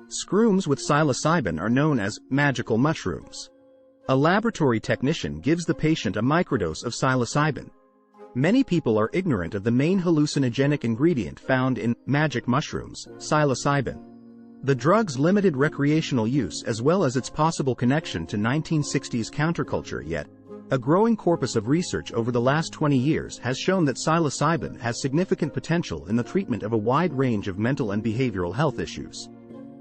Shrooms with psilocybin are known as magical mushrooms. A laboratory technician gives the patient a microdose of psilocybin. Many people are ignorant of the main hallucinogenic ingredient found in magic mushrooms, psilocybin. The drug's limited recreational use as well as its possible connection to 1960s counterculture, yet a growing corpus of research over the last 20 years has shown that psilocybin has significant potential in the treatment of a wide range of mental and behavioral health issues.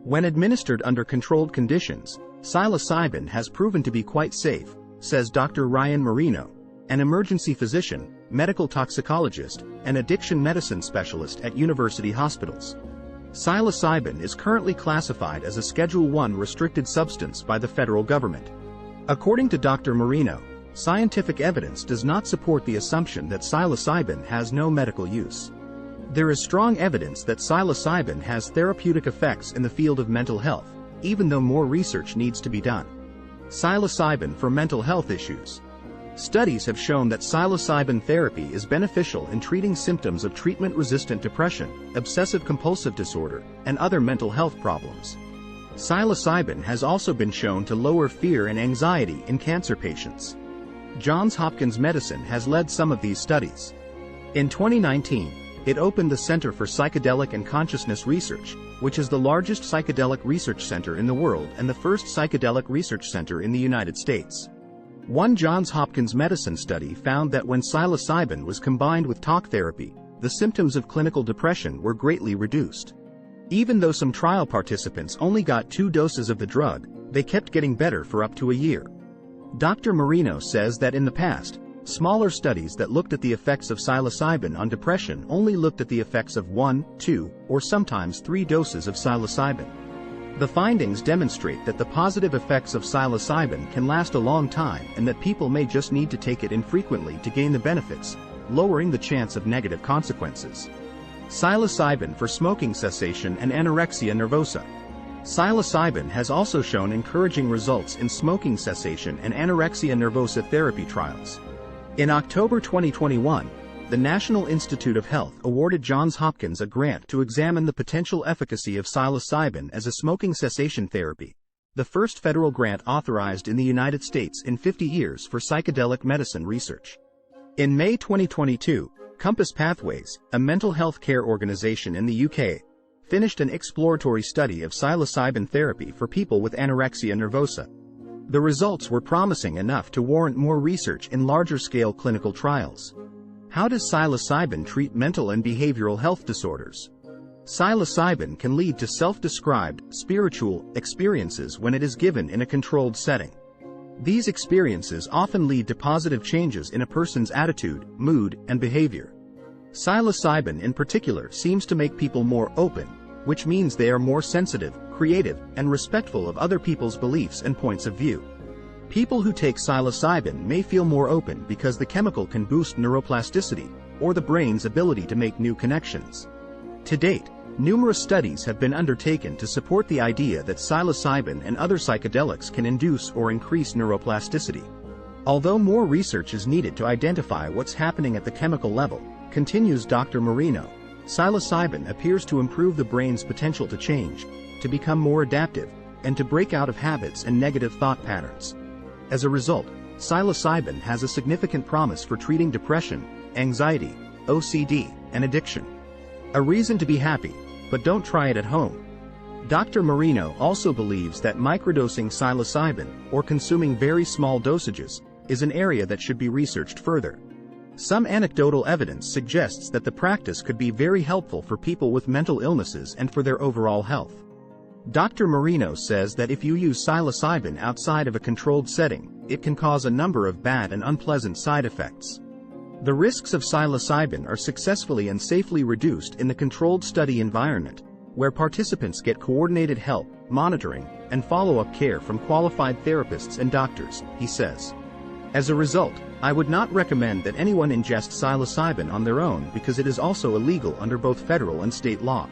When administered under controlled conditions, psilocybin has proven to be quite safe, says Dr. Ryan Marino, an emergency physician, medical toxicologist, and addiction medicine specialist at university hospitals. Psilocybin is currently classified as a Schedule I restricted substance by the federal government. According to Dr. Marino, scientific evidence does not support the assumption that psilocybin has no medical use. There is strong evidence that psilocybin has therapeutic effects in the field of mental health, even though more research needs to be done. Psilocybin for mental health issues. Studies have shown that psilocybin therapy is beneficial in treating symptoms of treatment-resistant depression, obsessive-compulsive disorder, and other mental health problems. Psilocybin has also been shown to lower fear and anxiety in cancer patients. Johns Hopkins Medicine has led some of these studies. In 2019, it opened the Center for Psychedelic and Consciousness Research, which is the largest psychedelic research center in the world and the first psychedelic research center in the United States. One Johns Hopkins Medicine study found that when psilocybin was combined with talk therapy, the symptoms of clinical depression were greatly reduced. Even though some trial participants only got 2 doses of the drug, they kept getting better for up to a year. Dr. Marino says that in the past, smaller studies that looked at the effects of psilocybin on depression only looked at the effects of 1, 2, or sometimes 3 doses of psilocybin. The findings demonstrate that the positive effects of psilocybin can last a long time and that people may just need to take it infrequently to gain the benefits, lowering the chance of negative consequences. Psilocybin for smoking cessation and anorexia nervosa. Psilocybin has also shown encouraging results in smoking cessation and anorexia nervosa therapy trials. In October 2021, the National Institute of Health awarded Johns Hopkins a grant to examine the potential efficacy of psilocybin as a smoking cessation therapy, the first federal grant authorized in the United States in 50 years for psychedelic medicine research. In May 2022, Compass Pathways, a mental health care organization in the UK, finished an exploratory study of psilocybin therapy for people with anorexia nervosa. The results were promising enough to warrant more research in larger-scale clinical trials. How does psilocybin treat mental and behavioral health disorders? Psilocybin can lead to self-described, spiritual experiences when it is given in a controlled setting. These experiences often lead to positive changes in a person's attitude, mood, and behavior. Psilocybin in particular seems to make people more open, which means they are more sensitive, creative, and respectful of other people's beliefs and points of view. People who take psilocybin may feel more open because the chemical can boost neuroplasticity, or the brain's ability to make new connections. To date, numerous studies have been undertaken to support the idea that psilocybin and other psychedelics can induce or increase neuroplasticity. Although more research is needed to identify what's happening at the chemical level, continues Dr. Marino, psilocybin appears to improve the brain's potential to change, to become more adaptive, and to break out of habits and negative thought patterns. As a result, psilocybin has a significant promise for treating depression, anxiety, OCD, and addiction. A reason to be happy, but don't try it at home. Dr. Marino also believes that microdosing psilocybin, or consuming very small dosages, is an area that should be researched further. Some anecdotal evidence suggests that the practice could be very helpful for people with mental illnesses and for their overall health. Dr. Marino says that if you use psilocybin outside of a controlled setting, it can cause a number of bad and unpleasant side effects. The risks of psilocybin are successfully and safely reduced in the controlled study environment, where participants get coordinated help, monitoring, and follow-up care from qualified therapists and doctors, he says. As a result, I would not recommend that anyone ingest psilocybin on their own because it is also illegal under both federal and state law.